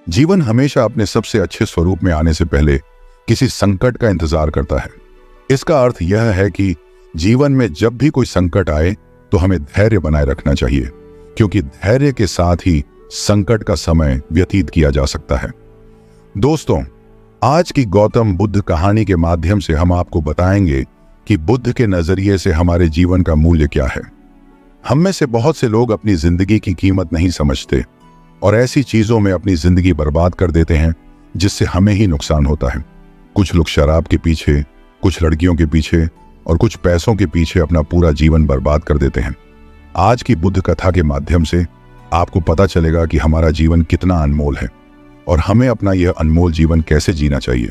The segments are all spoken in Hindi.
जीवन हमेशा अपने सबसे अच्छे स्वरूप में आने से पहले किसी संकट का इंतजार करता है। इसका अर्थ यह है कि जीवन में जब भी कोई संकट आए तो हमें धैर्य बनाए रखना चाहिए, क्योंकि धैर्य के साथ ही संकट का समय व्यतीत किया जा सकता है। दोस्तों, आज की गौतम बुद्ध कहानी के माध्यम से हम आपको बताएंगे कि बुद्ध के नजरिए से हमारे जीवन का मूल्य क्या है। हम में से बहुत से लोग अपनी जिंदगी की कीमत नहीं समझते और ऐसी चीजों में अपनी जिंदगी बर्बाद कर देते हैं जिससे हमें ही नुकसान होता है। कुछ लोग शराब के पीछे, कुछ लड़कियों के पीछे और कुछ पैसों के पीछे अपना पूरा जीवन बर्बाद कर देते हैं। आज की बुद्ध कथा के माध्यम से आपको पता चलेगा कि हमारा जीवन कितना अनमोल है और हमें अपना यह अनमोल जीवन कैसे जीना चाहिए।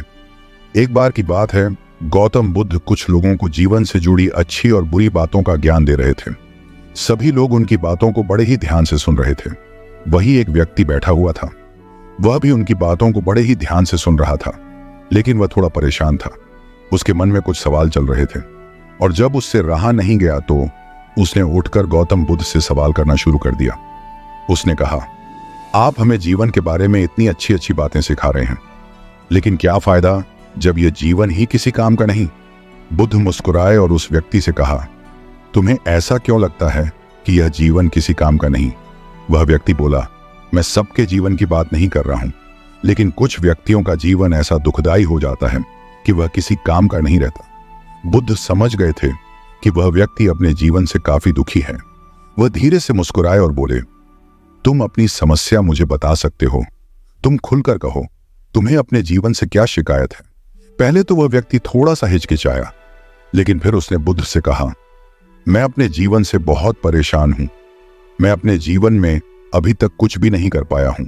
एक बार की बात है, गौतम बुद्ध कुछ लोगों को जीवन से जुड़ी अच्छी और बुरी बातों का ज्ञान दे रहे थे। सभी लोग उनकी बातों को बड़े ही ध्यान से सुन रहे थे। वही एक व्यक्ति बैठा हुआ था। वह भी उनकी बातों को बड़े ही ध्यान से सुन रहा था, लेकिन वह थोड़ा परेशान था। उसके मन में कुछ सवाल चल रहे थे और जब उससे रहा नहीं गया तो उसने उठकर गौतम बुद्ध से सवाल करना शुरू कर दिया। उसने कहा, आप हमें जीवन के बारे में इतनी अच्छी अच्छी बातें सिखा रहे हैं, लेकिन क्या फायदा जब यह जीवन ही किसी काम का नहीं। बुद्ध मुस्कुराए और उस व्यक्ति से कहा, तुम्हें ऐसा क्यों लगता है कि यह जीवन किसी काम का नहीं? वह व्यक्ति बोला, मैं सबके जीवन की बात नहीं कर रहा हूं, लेकिन कुछ व्यक्तियों का जीवन ऐसा दुखदाई हो जाता है कि वह किसी काम का नहीं रहता। बुद्ध समझ गए थे कि वह व्यक्ति अपने जीवन से काफी दुखी है। वह धीरे से मुस्कुराए और बोले, तुम अपनी समस्या मुझे बता सकते हो। तुम खुलकर कहो, तुम्हें अपने जीवन से क्या शिकायत है? पहले तो वह व्यक्ति थोड़ा सा हिचकिचाया, लेकिन फिर उसने बुद्ध से कहा, मैं अपने जीवन से बहुत परेशान हूं। मैं अपने जीवन में अभी तक कुछ भी नहीं कर पाया हूं।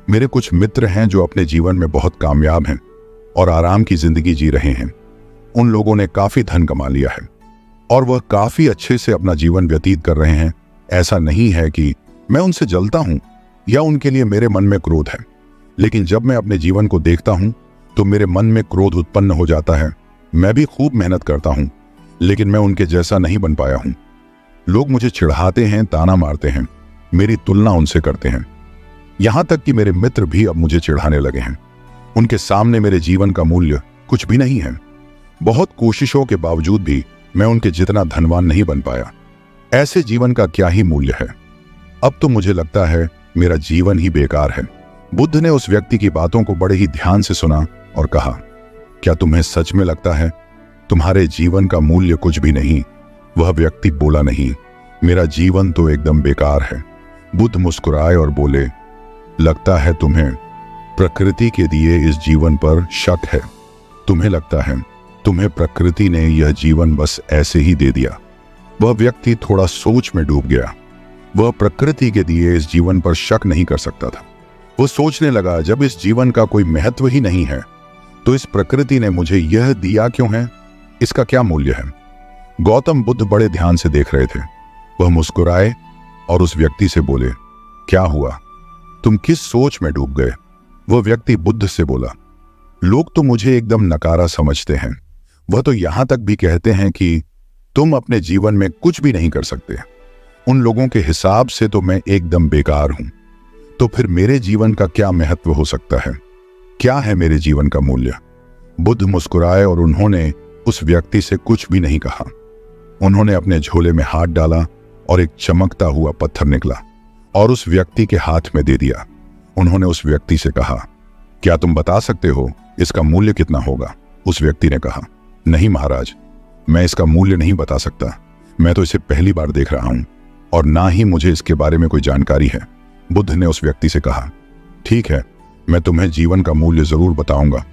मेरे कुछ मित्र हैं जो अपने जीवन में बहुत कामयाब हैं और आराम की जिंदगी जी रहे हैं। उन लोगों ने काफी धन कमा लिया है और वह काफी अच्छे से अपना जीवन व्यतीत कर रहे हैं। ऐसा नहीं है कि मैं उनसे जलता हूं या उनके लिए मेरे मन में क्रोध है, लेकिन जब मैं अपने जीवन को देखता हूं तो मेरे मन में क्रोध उत्पन्न हो जाता है। मैं भी खूब मेहनत करता हूं, लेकिन मैं उनके जैसा नहीं बन पाया हूं। लोग मुझे चिढ़ाते हैं, ताना मारते हैं, मेरी तुलना उनसे करते हैं। यहां तक कि मेरे मित्र भी अब मुझे चिढ़ाने लगे हैं। उनके सामने मेरे जीवन का मूल्य कुछ भी नहीं है। बहुत कोशिशों के बावजूद भी मैं उनके जितना धनवान नहीं बन पाया। ऐसे जीवन का क्या ही मूल्य है? अब तो मुझे लगता है मेरा जीवन ही बेकार है। बुद्ध ने उस व्यक्ति की बातों को बड़े ही ध्यान से सुना और कहा, क्या तुम्हें सच में लगता है तुम्हारे जीवन का मूल्य कुछ भी नहीं? वह व्यक्ति बोला, नहीं, मेरा जीवन तो एकदम बेकार है। बुद्ध मुस्कुराए और बोले, लगता है तुम्हें प्रकृति के दिए इस जीवन पर शक है। तुम्हें लगता है तुम्हें प्रकृति ने यह जीवन बस ऐसे ही दे दिया। वह व्यक्ति थोड़ा सोच में डूब गया। वह प्रकृति के दिए इस जीवन पर शक नहीं कर सकता था। वह सोचने लगा, जब इस जीवन का कोई महत्व ही नहीं है तो इस प्रकृति ने मुझे यह दिया क्यों है? इसका क्या मूल्य है? गौतम बुद्ध बड़े ध्यान से देख रहे थे। वह मुस्कुराए और उस व्यक्ति से बोले, क्या हुआ? तुम किस सोच में डूब गए? वह व्यक्ति बुद्ध से बोला, लोग तो मुझे एकदम नकारा समझते हैं। वह तो यहां तक भी कहते हैं कि तुम अपने जीवन में कुछ भी नहीं कर सकते। उन लोगों के हिसाब से तो मैं एकदम बेकार हूं। तो फिर मेरे जीवन का क्या महत्व हो सकता है? क्या है मेरे जीवन का मूल्य? बुद्ध मुस्कुराए और उन्होंने उस व्यक्ति से कुछ भी नहीं कहा। उन्होंने अपने झोले में हाथ डाला और एक चमकता हुआ पत्थर निकला और उस व्यक्ति के हाथ में दे दिया। उन्होंने उस व्यक्ति से कहा, क्या तुम बता सकते हो इसका मूल्य कितना होगा? उस व्यक्ति ने कहा, नहीं महाराज, मैं इसका मूल्य नहीं बता सकता। मैं तो इसे पहली बार देख रहा हूं और ना ही मुझे इसके बारे में कोई जानकारी है। बुद्ध ने उस व्यक्ति से कहा, ठीक है, मैं तुम्हें जीवन का मूल्य जरूर बताऊंगा।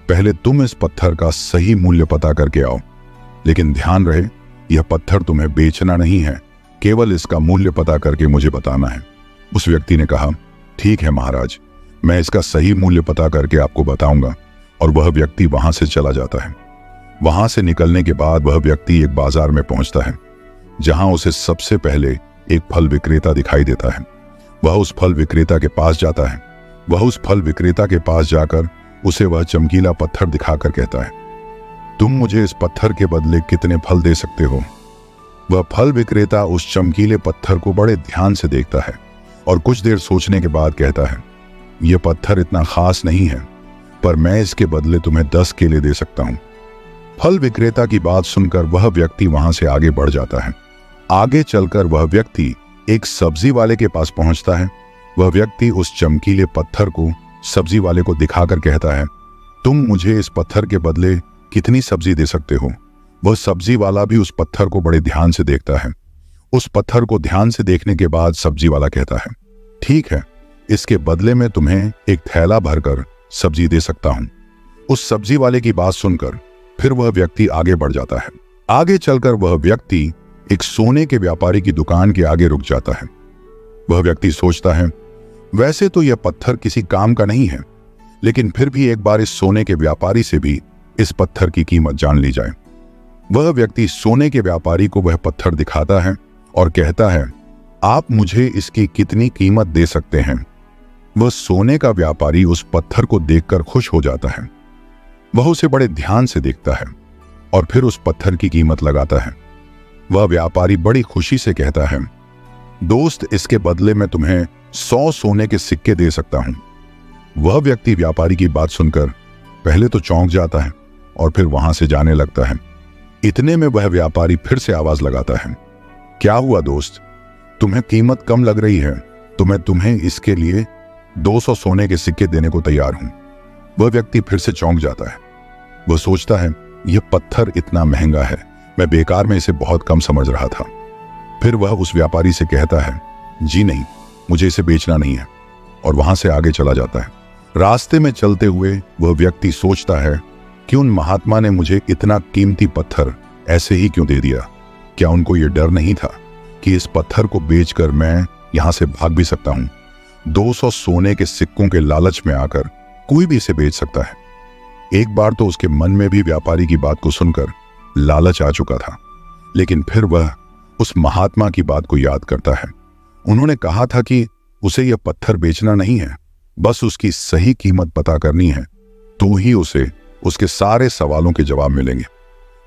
पहले तुम इस पत्थर का सही मूल्य पता करके आओ, लेकिन ध्यान रहे यह पत्थर तुम्हें बेचना नहीं है, केवल इसका मूल्य पता करके मुझे बताना है। उस व्यक्ति ने कहा, ठीक है महाराज, मैं इसका सही मूल्य पता करके आपको बताऊंगा। और वह व्यक्ति वहां से चला जाता है। वहां से निकलने के बाद वह व्यक्ति एक बाजार में पहुंचता है, जहां उसे सबसे पहले एक फल विक्रेता दिखाई देता है। वह उस फल विक्रेता के पास जाता है। वह उस फल विक्रेता के पास जाकर उसे वह चमकीला पत्थर दिखाकर कहता है, तुम मुझे इस पत्थर के बदले कितने फल दे सकते हो? वह फल विक्रेता उस चमकीले पत्थर को बड़े ध्यान से देखता है और कुछ देर सोचने के बाद कहता है, यह पत्थर इतना खास नहीं है, पर मैं इसके बदले तुम्हें 10 केले दे सकता हूं। फल विक्रेता की बात सुनकर वह व्यक्ति वहां से आगे बढ़ जाता है। आगे चलकर वह व्यक्ति एक सब्जी वाले के पास पहुंचता है। वह व्यक्ति उस चमकीले पत्थर को सब्जी वाले को दिखाकर कहता है, तुम मुझे इस पत्थर के बदले कितनी सब्जी दे सकते हो? वह सब्जी वाला भी उस पत्थर को बड़े ध्यान से देखता है। उस पत्थर को ध्यान से देखने के बाद सब्जी वाला कहता है, ठीक है, इसके बदले में तुम्हें एक थैला भरकर सब्जी दे सकता हूं। उस सब्जी वाले की बात सुनकर फिर वह व्यक्ति आगे बढ़ जाता है। आगे चलकर वह व्यक्ति एक सोने के व्यापारी की दुकान के आगे रुक जाता है। वह व्यक्ति सोचता है, वैसे तो यह पत्थर किसी काम का नहीं है, लेकिन फिर भी एक बार इस सोने के व्यापारी से भी इस पत्थर की कीमत जान ली जाए। वह व्यक्ति सोने के व्यापारी को वह पत्थर दिखाता है और कहता है, आप मुझे इसकी कितनी कीमत दे सकते हैं? वह सोने का व्यापारी उस पत्थर को देखकर खुश हो जाता है। वह उसे बड़े ध्यान से देखता है और फिर उस पत्थर की कीमत लगाता है। वह व्यापारी बड़ी खुशी से कहता है, दोस्त, इसके बदले में तुम्हें 100 सोने के सिक्के दे सकता हूं। वह व्यक्ति व्यापारी की बात सुनकर पहले तो चौंक जाता है और फिर वहां से जाने लगता है। इतने में वह व्यापारी फिर से आवाज लगाता है, क्या हुआ दोस्त, तुम्हें कीमत कम लग रही है तो मैं तुम्हें इसके लिए 200 सोने के सिक्के देने को तैयार हूं। वह व्यक्ति फिर से चौंक जाता है। वह सोचता है, यह पत्थर इतना महंगा है, मैं बेकार में इसे बहुत कम समझ रहा था। फिर वह उस व्यापारी से कहता है, जी नहीं, मुझे इसे बेचना नहीं है, और वहां से आगे चला जाता है। रास्ते में चलते हुए वह व्यक्ति सोचता है कि उन महात्मा ने मुझे इतना कीमती पत्थर ऐसे ही क्यों दे दिया? क्या उनको यह डर नहीं था कि इस पत्थर को बेचकर मैं यहां से भाग भी सकता हूं? 200 सोने के सिक्कों के लालच में आकर कोई भी इसे बेच सकता है। एक बार तो उसके मन में भी व्यापारी की बात को सुनकर लालच आ चुका था, लेकिन फिर वह उस महात्मा की बात को याद करता है। उन्होंने कहा था कि उसे यह पत्थर बेचना नहीं है, बस उसकी सही कीमत पता करनी है, तो ही उसे उसके सारे सवालों के जवाब मिलेंगे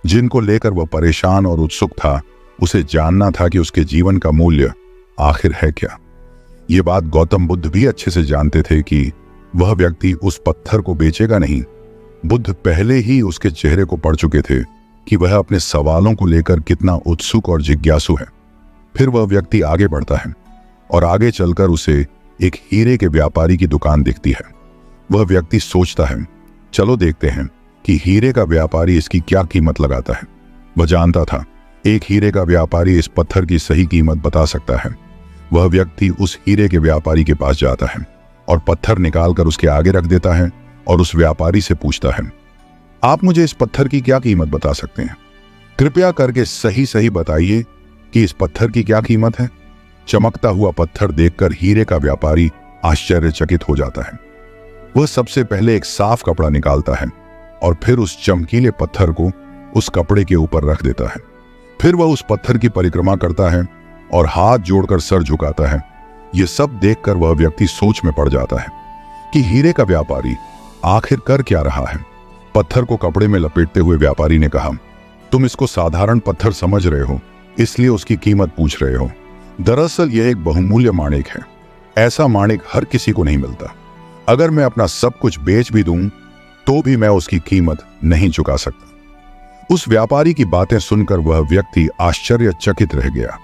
जिनको लेकर वह परेशान और उत्सुक था। उसे जानना था कि उसके जीवन का मूल्य आखिर है क्या। ये बात गौतम बुद्ध भी अच्छे से जानते थे कि वह व्यक्ति उस पत्थर को बेचेगा नहीं। बुद्ध पहले ही उसके चेहरे को पढ़ चुके थे कि वह अपने सवालों को लेकर कितना उत्सुक और जिज्ञासु है। फिर वह व्यक्ति आगे बढ़ता है और आगे चलकर उसे एक हीरे के व्यापारी की दुकान दिखती है। वह व्यक्ति सोचता है, चलो देखते हैं कि हीरे का व्यापारी इसकी क्या कीमत लगाता है। वह जानता था एक हीरे का व्यापारी इस पत्थर की सही कीमत बता सकता है। वह व्यक्ति उस हीरे के व्यापारी के पास जाता है और पत्थर निकालकर उसके आगे रख देता है और उस व्यापारी से पूछता है, आप मुझे इस पत्थर की क्या कीमत बता सकते हैं? कृपया करके सही सही बताइए कि इस पत्थर की क्या कीमत है। चमकता हुआ पत्थर देखकर हीरे का व्यापारी आश्चर्यचकित हो जाता है। वह सबसे पहले एक साफ कपड़ा निकालता है और फिर उस चमकीले पत्थर को उस कपड़े के ऊपर रख देता है। फिर वह उस पत्थर की परिक्रमा करता है और हाथ जोड़कर सर झुकाता है। यह सब देखकर वह व्यक्ति सोच में पड़ जाता है कि हीरे का व्यापारी आखिर कर क्या रहा है। पत्थर को कपड़े में लपेटते हुए व्यापारी ने कहा, तुम इसको साधारण पत्थर समझ रहे हो, इसलिए उसकी कीमत पूछ रहे हो। दरअसल यह एक बहुमूल्य माणिक है। ऐसा माणिक हर किसी को नहीं मिलता। अगर मैं अपना सब कुछ बेच भी दूं तो भी मैं उसकी कीमत नहीं चुका सकता। उस व्यापारी की बातें सुनकर वह व्यक्ति आश्चर्यचकित रह गया।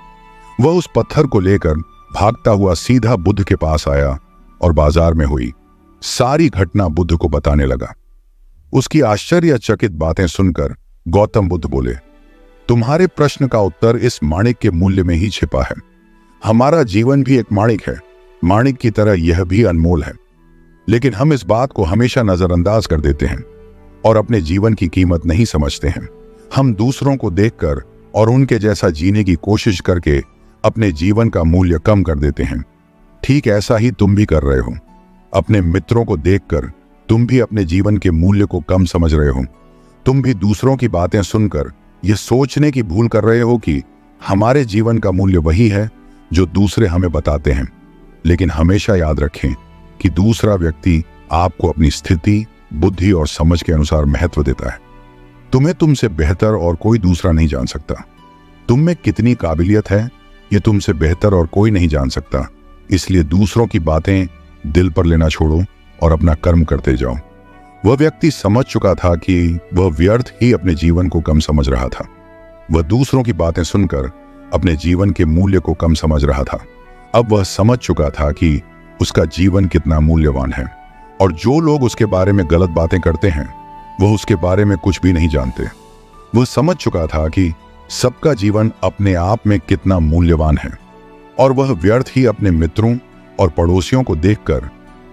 वह उस पत्थर को लेकर भागता हुआ सीधा बुद्ध के पास आया और बाजार में हुई सारी घटना बुद्ध को बताने लगा। उसकी आश्चर्यचकित बातें सुनकर गौतम बुद्ध बोले, तुम्हारे प्रश्न का उत्तर इस माणिक के मूल्य में ही छिपा है। हमारा जीवन भी एक माणिक है। माणिक की तरह यह भी अनमोल है, लेकिन हम इस बात को हमेशा नजरअंदाज कर देते हैं और अपने जीवन की कीमत नहीं समझते हैं। हम दूसरों को देखकर और उनके जैसा जीने की कोशिश करके अपने जीवन का मूल्य कम कर देते हैं। ठीक ऐसा ही तुम भी कर रहे हो। अपने मित्रों को देखकर तुम भी अपने जीवन के मूल्य को कम समझ रहे हो। तुम भी दूसरों की बातें सुनकर यह सोचने की भूल कर रहे हो कि हमारे जीवन का मूल्य वही है जो दूसरे हमें बताते हैं। लेकिन हमेशा याद रखें कि दूसरा व्यक्ति आपको अपनी स्थिति, बुद्धि और समझ के अनुसार महत्व देता है। तुम्हें तुमसे बेहतर और कोई दूसरा नहीं जान सकता। तुम में कितनी काबिलियत है ये तुमसे बेहतर और कोई नहीं जान सकता। इसलिए दूसरों की बातें दिल पर लेना छोड़ो और अपना कर्म करते जाओ। वह व्यक्ति समझ चुका था कि वह व्यर्थ ही अपने जीवन को कम समझ रहा था। वह दूसरों की बातें सुनकर अपने जीवन के मूल्य को कम समझ रहा था। अब वह समझ चुका था कि उसका जीवन कितना मूल्यवान है और जो लोग उसके बारे में गलत बातें करते हैं वह उसके बारे में कुछ भी नहीं जानते। वह समझ चुका था कि सबका जीवन अपने आप में कितना मूल्यवान है और वह व्यर्थ ही अपने मित्रों और पड़ोसियों को देखकर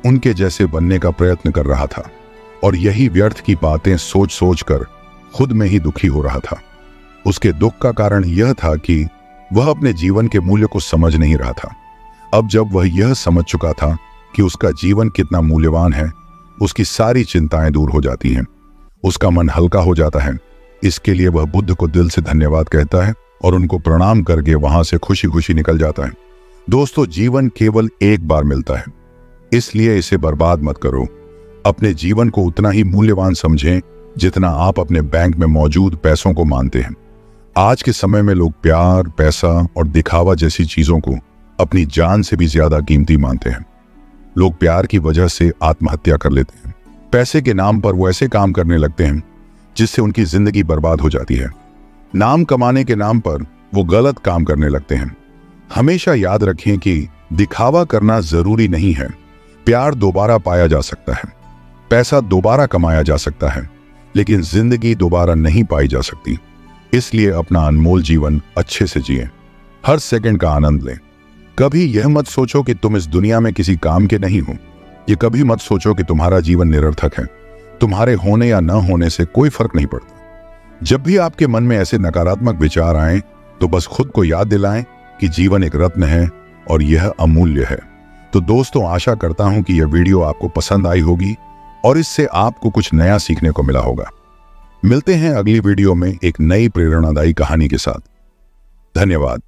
उनके जैसे बनने का प्रयत्न कर रहा था और यही व्यर्थ की बातें सोच सोच कर खुद में ही दुखी हो रहा था। उसके दुख का कारण यह था कि वह अपने जीवन के मूल्य को समझ नहीं रहा था। अब जब वह यह समझ चुका था कि उसका जीवन कितना मूल्यवान है, उसकी सारी चिंताएं दूर हो जाती हैं, उसका मन हल्का हो जाता है। इसके लिए वह बुद्ध को दिल से धन्यवाद कहता है और उनको प्रणाम करके वहां से खुशी खुशी निकल जाता है। दोस्तों, जीवन केवल एक बार मिलता है, इसलिए इसे बर्बाद मत करो। अपने जीवन को उतना ही मूल्यवान समझें जितना आप अपने बैंक में मौजूद पैसों को मानते हैं। आज के समय में लोग प्यार, पैसा और दिखावा जैसी चीजों को अपनी जान से भी ज्यादा कीमती मानते हैं। लोग प्यार की वजह से आत्महत्या कर लेते हैं। पैसे के नाम पर वो ऐसे काम करने लगते हैं जिससे उनकी जिंदगी बर्बाद हो जाती है। नाम कमाने के नाम पर वो गलत काम करने लगते हैं। हमेशा याद रखें कि दिखावा करना जरूरी नहीं है। प्यार दोबारा पाया जा सकता है, पैसा दोबारा कमाया जा सकता है, लेकिन जिंदगी दोबारा नहीं पाई जा सकती। इसलिए अपना अनमोल जीवन अच्छे से जिएं, हर सेकंड का आनंद लें। कभी यह मत सोचो कि तुम इस दुनिया में किसी काम के नहीं हो। ये कभी मत सोचो कि तुम्हारा जीवन निरर्थक है। तुम्हारे होने या न होने से कोई फर्क नहीं पड़ता। जब भी आपके मन में ऐसे नकारात्मक विचार आए तो बस खुद को याद दिलाएं कि जीवन एक रत्न है और यह अमूल्य है। तो दोस्तों, आशा करता हूं कि यह वीडियो आपको पसंद आई होगी और इससे आपको कुछ नया सीखने को मिला होगा। मिलते हैं अगली वीडियो में एक नई प्रेरणादायी कहानी के साथ। धन्यवाद।